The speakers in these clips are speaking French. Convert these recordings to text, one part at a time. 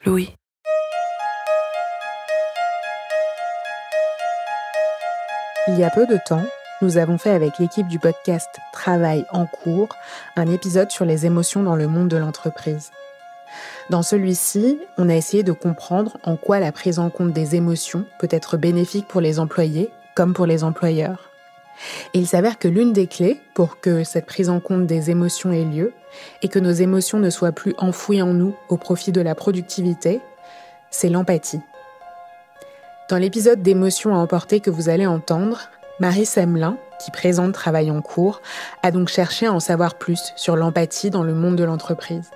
Louis. Il y a peu de temps, nous avons fait avec l'équipe du podcast Travail en cours un épisode sur les émotions dans le monde de l'entreprise. Dans celui-ci, on a essayé de comprendre en quoi la prise en compte des émotions peut être bénéfique pour les employés comme pour les employeurs. Et il s'avère que l'une des clés pour que cette prise en compte des émotions ait lieu et que nos émotions ne soient plus enfouies en nous au profit de la productivité, c'est l'empathie. Dans l'épisode d'émotions à emporter que vous allez entendre, Marie Semelin, qui présente Travail en cours, a donc cherché à en savoir plus sur l'empathie dans le monde de l'entreprise.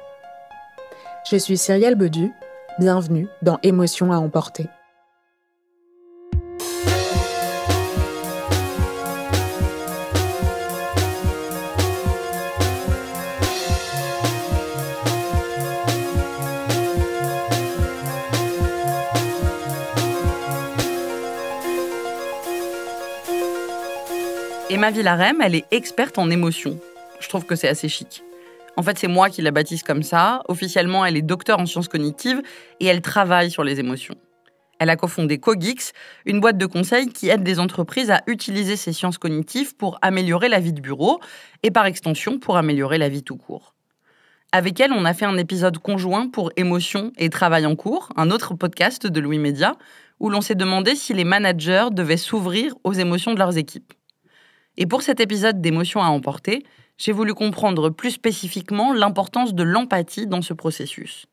Je suis Cyrielle Bedu, bienvenue dans Émotions à emporter. Emma Villarem, elle est experte en émotions. Je trouve que c'est assez chic. En fait, c'est moi qui la baptise comme ça. Officiellement, elle est docteure en sciences cognitives et elle travaille sur les émotions. Elle a cofondé Cogix, une boîte de conseil qui aide des entreprises à utiliser ces sciences cognitives pour améliorer la vie de bureau et par extension pour améliorer la vie tout court. Avec elle, on a fait un épisode conjoint pour Émotions et Travail en cours, un autre podcast de Louis Média, où l'on s'est demandé si les managers devaient s'ouvrir aux émotions de leurs équipes. Et pour cet épisode d'Émotions à emporter, j'ai voulu comprendre plus spécifiquement l'importance de l'empathie dans ce processus.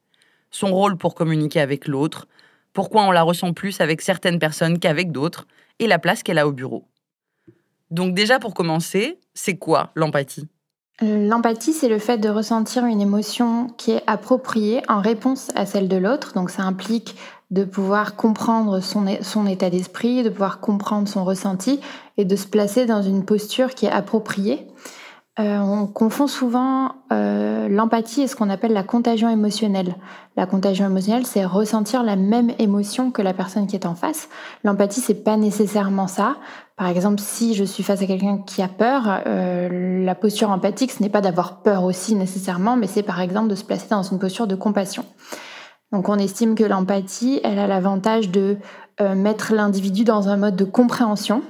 Son rôle pour communiquer avec l'autre, pourquoi on la ressent plus avec certaines personnes qu'avec d'autres, et la place qu'elle a au bureau. Donc déjà pour commencer, c'est quoi l'empathie ? L'empathie, c'est le fait de ressentir une émotion qui est appropriée en réponse à celle de l'autre. Donc ça implique de pouvoir comprendre son état d'esprit, de pouvoir comprendre son ressenti et de se placer dans une posture qui est appropriée. On confond souvent l'empathie et ce qu'on appelle la contagion émotionnelle. La contagion émotionnelle, c'est ressentir la même émotion que la personne qui est en face. L'empathie, c'est pas nécessairement ça. Par exemple, si je suis face à quelqu'un qui a peur, la posture empathique, ce n'est pas d'avoir peur aussi nécessairement, mais c'est par exemple de se placer dans une posture de compassion. Donc on estime que l'empathie, elle a l'avantage de mettre l'individu dans un mode de compréhension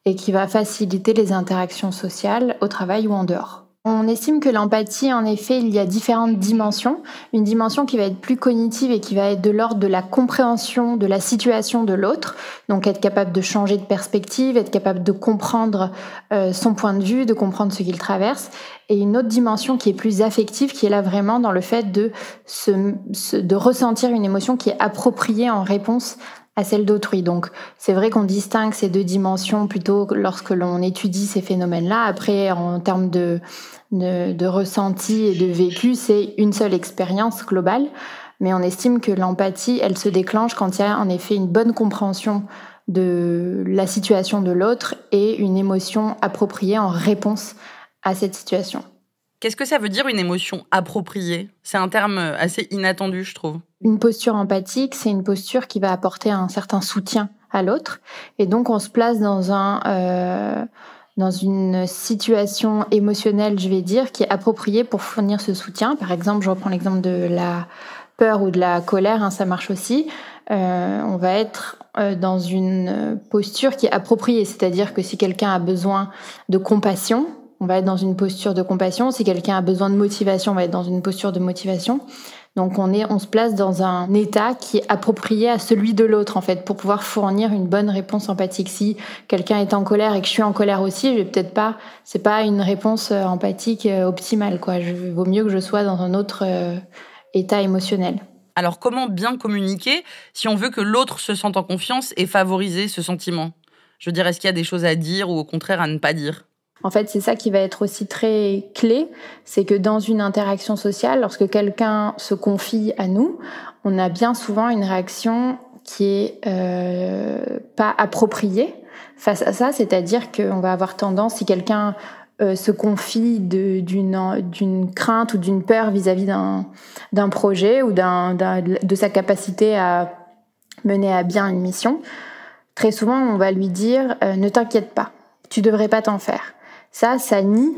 et qui va faciliter les interactions sociales au travail ou en dehors. On estime que l'empathie, en effet, il y a différentes dimensions. Une dimension qui va être plus cognitive et qui va être de l'ordre de la compréhension de la situation de l'autre. Donc être capable de changer de perspective, être capable de comprendre son point de vue, de comprendre ce qu'il traverse. Et une autre dimension qui est plus affective, qui est là vraiment dans le fait de ressentir une émotion qui est appropriée en réponse à celle d'autrui. Donc, c'est vrai qu'on distingue ces deux dimensions plutôt lorsque l'on étudie ces phénomènes-là. Après, en termes de ressenti et de vécu, c'est une seule expérience globale. Mais on estime que l'empathie, elle se déclenche quand il y a en effet une bonne compréhension de la situation de l'autre et une émotion appropriée en réponse à cette situation. Qu'est-ce que ça veut dire une émotion appropriée ? C'est un terme assez inattendu, je trouve. Une posture empathique, c'est une posture qui va apporter un certain soutien à l'autre. Et donc, on se place dans une situation émotionnelle, je vais dire, qui est appropriée pour fournir ce soutien. Par exemple, je reprends l'exemple de la peur ou de la colère, ça marche aussi. On va être dans une posture qui est appropriée. C'est-à-dire que si quelqu'un a besoin de compassion, on va être dans une posture de compassion. Si quelqu'un a besoin de motivation, on va être dans une posture de motivation. Donc on se place dans un état qui est approprié à celui de l'autre en fait pour pouvoir fournir une bonne réponse empathique. Si quelqu'un est en colère et que je suis en colère aussi, je vais peut-être pas, c'est pas une réponse empathique optimale quoi. Vaut mieux que je sois dans un autre état émotionnel. Alors comment bien communiquer si on veut que l'autre se sente en confiance et favoriser ce sentiment ? Je veux dire, est-ce qu'il y a des choses à dire ou au contraire à ne pas dire ? En fait, c'est ça qui va être aussi très clé, c'est que dans une interaction sociale, lorsque quelqu'un se confie à nous, on a bien souvent une réaction qui est pas appropriée face à ça, c'est-à-dire qu'on va avoir tendance, si quelqu'un se confie d'une crainte ou d'une peur vis-à-vis d'un projet ou de sa capacité à mener à bien une mission, très souvent on va lui dire ne t'inquiète pas, tu devrais pas t'en faire. Ça nie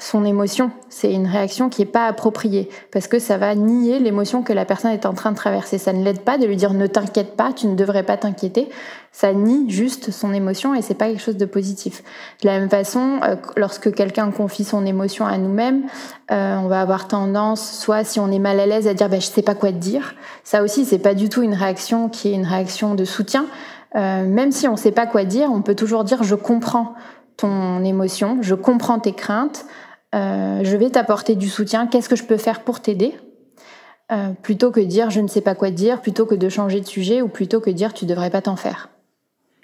son émotion. C'est une réaction qui n'est pas appropriée parce que ça va nier l'émotion que la personne est en train de traverser. Ça ne l'aide pas de lui dire ne t'inquiète pas, tu ne devrais pas t'inquiéter. Ça nie juste son émotion et c'est pas quelque chose de positif. De la même façon, lorsque quelqu'un confie son émotion à nous-mêmes, on va avoir tendance, soit si on est mal à l'aise, à dire je sais pas quoi te dire. Ça aussi, c'est pas du tout une réaction qui est une réaction de soutien. Même si on sait pas quoi dire, on peut toujours dire je comprends ton émotion, je comprends tes craintes. Je vais t'apporter du soutien, qu'est-ce que je peux faire pour t'aider ? Plutôt que dire je ne sais pas quoi te dire, plutôt que de changer de sujet ou plutôt que dire tu devrais pas t'en faire.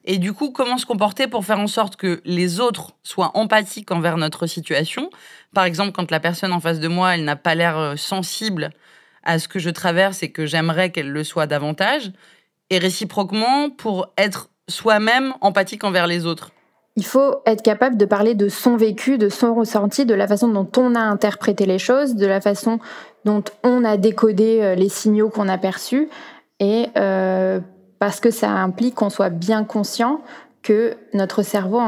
Et du coup, comment se comporter pour faire en sorte que les autres soient empathiques envers notre situation ? Par exemple, quand la personne en face de moi, elle n'a pas l'air sensible à ce que je traverse et que j'aimerais qu'elle le soit davantage. Et réciproquement, pour être soi-même empathique envers les autres. Il faut être capable de parler de son vécu, de son ressenti, de la façon dont on a interprété les choses, de la façon dont on a décodé les signaux qu'on a perçus. Et parce que ça implique qu'on soit bien conscient que notre cerveau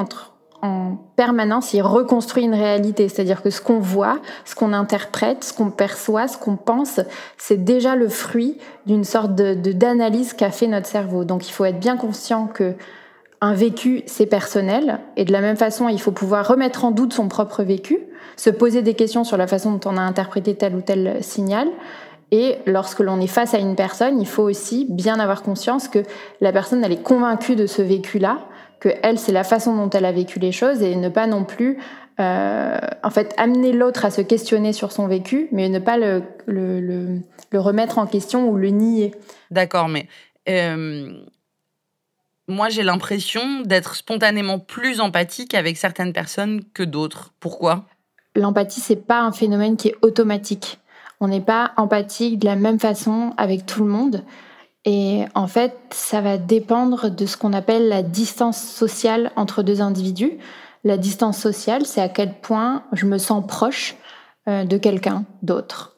en permanence, il reconstruit une réalité. C'est-à-dire que ce qu'on voit, ce qu'on interprète, ce qu'on perçoit, ce qu'on pense, c'est déjà le fruit d'une sorte d'analyse qu'a fait notre cerveau. Donc il faut être bien conscient que un vécu, c'est personnel. Et de la même façon, il faut pouvoir remettre en doute son propre vécu, se poser des questions sur la façon dont on a interprété tel ou tel signal. Et lorsque l'on est face à une personne, il faut aussi bien avoir conscience que la personne, elle est convaincue de ce vécu-là, que elle, c'est la façon dont elle a vécu les choses et ne pas non plus, amener l'autre à se questionner sur son vécu, mais ne pas le remettre en question ou le nier. D'accord, mais moi, j'ai l'impression d'être spontanément plus empathique avec certaines personnes que d'autres. Pourquoi ? L'empathie, c'est pas un phénomène qui est automatique. On n'est pas empathique de la même façon avec tout le monde. Et en fait, ça va dépendre de ce qu'on appelle la distance sociale entre deux individus. La distance sociale, c'est à quel point je me sens proche de quelqu'un d'autre.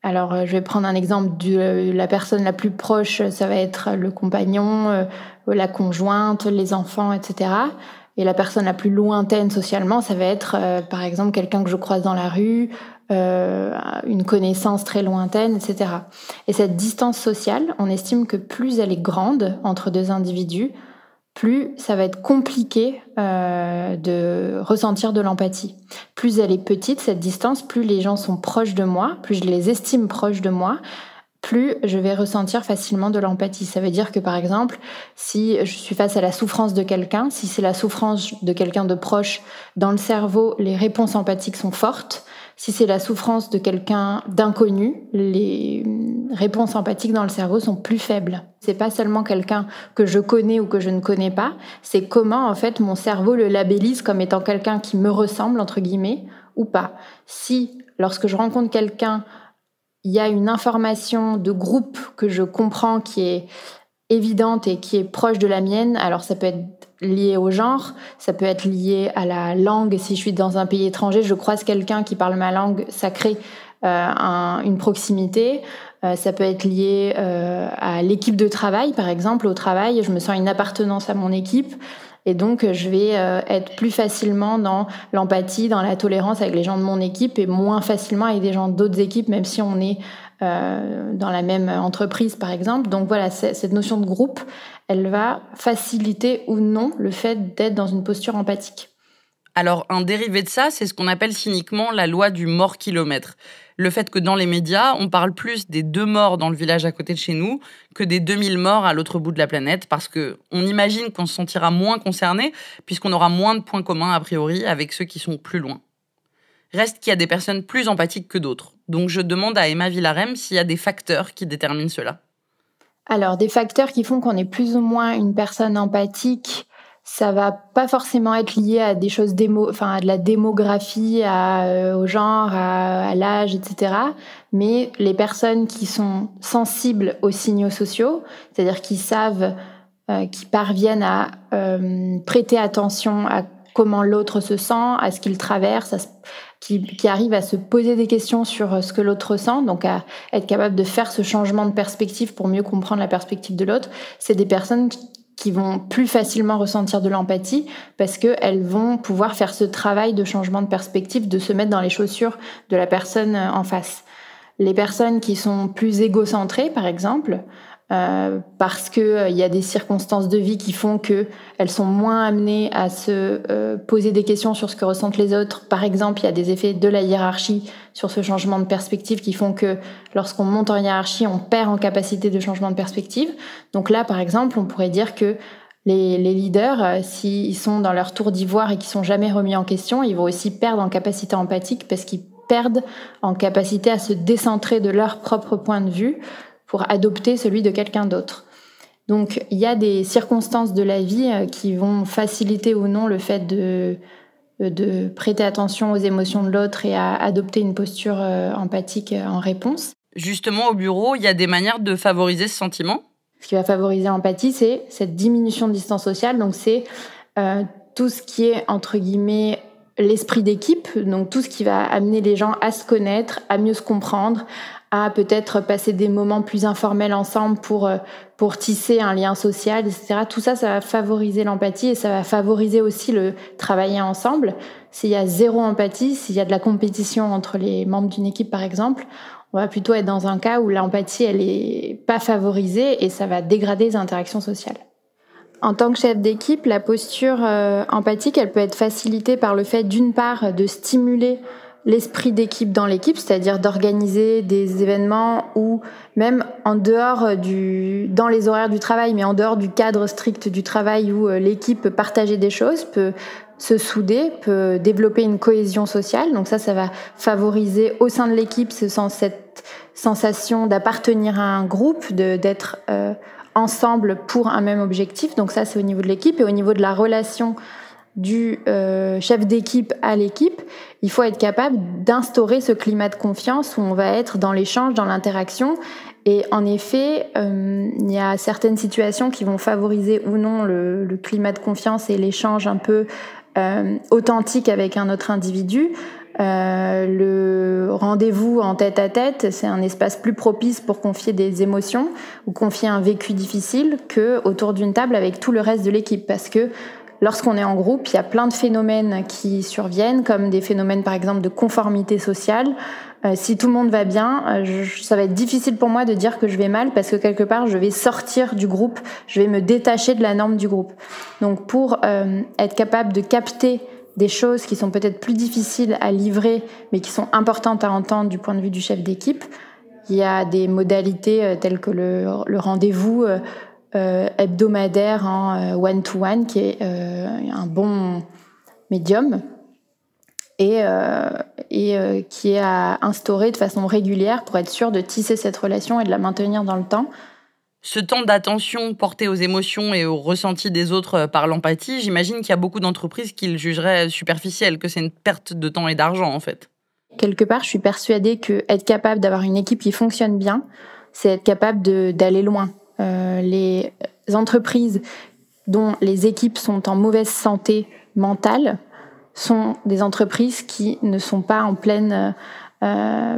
Alors, je vais prendre un exemple de la personne la plus proche, ça va être le compagnon, la conjointe, les enfants, etc. Et la personne la plus lointaine socialement, ça va être, par exemple, quelqu'un que je croise dans la rue, une connaissance très lointaine, etc. Et cette distance sociale, on estime que plus elle est grande entre deux individus, plus ça va être compliqué de ressentir de l'empathie. Plus elle est petite, cette distance, plus les gens sont proches de moi, plus je les estime proches de moi, plus je vais ressentir facilement de l'empathie. Ça veut dire que, par exemple, si je suis face à la souffrance de quelqu'un, si c'est la souffrance de quelqu'un de proche, dans le cerveau, les réponses empathiques sont fortes. Si c'est la souffrance de quelqu'un d'inconnu, les réponses empathiques dans le cerveau sont plus faibles. C'est pas seulement quelqu'un que je connais ou que je ne connais pas, c'est comment, en fait, mon cerveau le labellise comme étant quelqu'un qui me ressemble, entre guillemets, ou pas. Si, lorsque je rencontre quelqu'un, il y a une information de groupe que je comprends qui est évidente et qui est proche de la mienne, alors ça peut être lié au genre, ça peut être lié à la langue. Si je suis dans un pays étranger, je croise quelqu'un qui parle ma langue, ça crée une proximité. Ça peut être lié à l'équipe de travail, par exemple. Au travail, je me sens une appartenance à mon équipe. Et donc, je vais être plus facilement dans l'empathie, dans la tolérance avec les gens de mon équipe et moins facilement avec des gens d'autres équipes, même si on est dans la même entreprise, par exemple. Donc voilà, cette notion de groupe, elle va faciliter ou non le fait d'être dans une posture empathique. Alors, un dérivé de ça, c'est ce qu'on appelle cyniquement la loi du mort-kilomètre. Le fait que dans les médias, on parle plus des 2 morts dans le village à côté de chez nous que des 2000 morts à l'autre bout de la planète, parce qu'on imagine qu'on se sentira moins concerné, puisqu'on aura moins de points communs, a priori, avec ceux qui sont plus loin. Reste qu'il y a des personnes plus empathiques que d'autres. Donc je demande à Emma Villarem s'il y a des facteurs qui déterminent cela. Alors, des facteurs qui font qu'on est plus ou moins une personne empathique, ça va pas forcément être lié à des choses à de la démographie, au genre, à l'âge, etc. Mais les personnes qui sont sensibles aux signaux sociaux, c'est-à-dire qui savent, qui parviennent à prêter attention à comment l'autre se sent, à ce qu'il traverse, qui arrivent à se poser des questions sur ce que l'autre ressent, donc à être capable de faire ce changement de perspective pour mieux comprendre la perspective de l'autre, c'est des personnes qui vont plus facilement ressentir de l'empathie parce qu'elles vont pouvoir faire ce travail de changement de perspective, de se mettre dans les chaussures de la personne en face. Les personnes qui sont plus égocentrées, par exemple, parce qu'il y a des circonstances de vie qui font qu'elles sont moins amenées à se poser des questions sur ce que ressentent les autres. Par exemple, il y a des effets de la hiérarchie sur ce changement de perspective qui font que lorsqu'on monte en hiérarchie, on perd en capacité de changement de perspective. Donc là, par exemple, on pourrait dire que les leaders, s'ils sont dans leur tour d'ivoire et qu'ils sont jamais remis en question, ils vont aussi perdre en capacité empathique parce qu'ils perdent en capacité à se décentrer de leur propre point de vue pour adopter celui de quelqu'un d'autre. Donc, il y a des circonstances de la vie qui vont faciliter ou non le fait de prêter attention aux émotions de l'autre et à adopter une posture empathique en réponse. Justement, au bureau, il y a des manières de favoriser ce sentiment ? Ce qui va favoriser l'empathie, c'est cette diminution de distance sociale. Donc, c'est tout ce qui est, entre guillemets, l'esprit d'équipe. Donc, tout ce qui va amener les gens à se connaître, à mieux se comprendre, à peut-être passer des moments plus informels ensemble pour tisser un lien social, etc. Tout ça, ça va favoriser l'empathie et ça va favoriser aussi le travailler ensemble. S'il y a zéro empathie, s'il y a de la compétition entre les membres d'une équipe, par exemple, on va plutôt être dans un cas où l'empathie, elle est pas favorisée et ça va dégrader les interactions sociales. En tant que chef d'équipe, la posture empathique, elle peut être facilitée par le fait, d'une part, de stimuler l'esprit d'équipe dans l'équipe, c'est-à-dire d'organiser des événements où même en dehors dans les horaires du travail, mais en dehors du cadre strict du travail où l'équipe peut partager des choses, peut se souder, peut développer une cohésion sociale. Donc ça va favoriser au sein de l'équipe cette sensation d'appartenir à un groupe, d'être ensemble pour un même objectif. Donc ça, c'est au niveau de l'équipe. Et au niveau de la relation du chef d'équipe à l'équipe, il faut être capable d'instaurer ce climat de confiance où on va être dans l'échange, dans l'interaction. Et en effet, il y a certaines situations qui vont favoriser ou non le climat de confiance et l'échange un peu authentique avec un autre individu. Le rendez-vous en tête-à-tête, c'est un espace plus propice pour confier des émotions ou confier un vécu difficile que autour d'une table avec tout le reste de l'équipe, parce que lorsqu'on est en groupe, il y a plein de phénomènes qui surviennent, comme des phénomènes par exemple de conformité sociale. Si tout le monde va bien, ça va être difficile pour moi de dire que je vais mal parce que quelque part, je vais sortir du groupe, je vais me détacher de la norme du groupe. Donc pour être capable de capter des choses qui sont peut-être plus difficiles à livrer, mais qui sont importantes à entendre du point de vue du chef d'équipe, il y a des modalités telles que le rendez-vous hebdomadaire en one-to-one, qui est un bon médium et qui est à instaurer de façon régulière pour être sûr de tisser cette relation et de la maintenir dans le temps. Ce temps d'attention porté aux émotions et aux ressentis des autres par l'empathie, j'imagine qu'il y a beaucoup d'entreprises qui le jugeraient superficiel, que c'est une perte de temps et d'argent en fait. Quelque part, je suis persuadée qu'être capable d'avoir une équipe qui fonctionne bien, c'est être capable d'aller loin. Les entreprises dont les équipes sont en mauvaise santé mentale sont des entreprises qui ne sont pas en pleine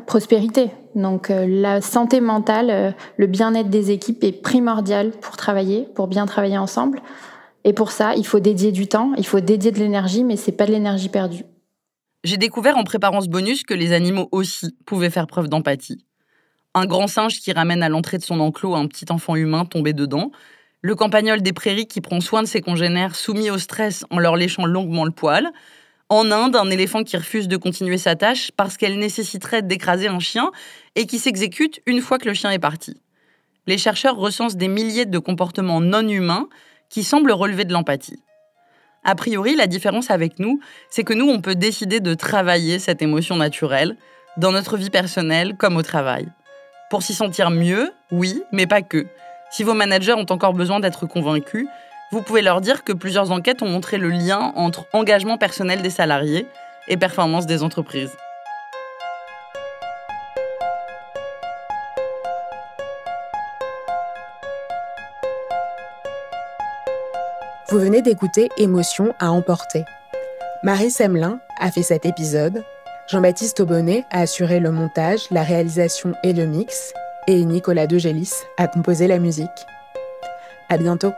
prospérité. Donc la santé mentale, le bien-être des équipes est primordial pour bien travailler ensemble. Et pour ça, il faut dédier du temps, il faut dédier de l'énergie, mais c'est pas de l'énergie perdue. J'ai découvert en préparant ce bonus que les animaux aussi pouvaient faire preuve d'empathie. Un grand singe qui ramène à l'entrée de son enclos un petit enfant humain tombé dedans, le campagnol des prairies qui prend soin de ses congénères soumis au stress en leur léchant longuement le poil, en Inde, un éléphant qui refuse de continuer sa tâche parce qu'elle nécessiterait d'écraser un chien et qui s'exécute une fois que le chien est parti. Les chercheurs recensent des milliers de comportements non humains qui semblent relever de l'empathie. A priori, la différence avec nous, c'est que nous, on peut décider de travailler cette émotion naturelle dans notre vie personnelle comme au travail. Pour s'y sentir mieux, oui, mais pas que. Si vos managers ont encore besoin d'être convaincus, vous pouvez leur dire que plusieurs enquêtes ont montré le lien entre engagement personnel des salariés et performance des entreprises. Vous venez d'écouter Émotion à emporter. Marie Semelin a fait cet épisode, Jean-Baptiste Aubonnet a assuré le montage, la réalisation et le mix, et Nicolas Degélis a composé la musique. À bientôt.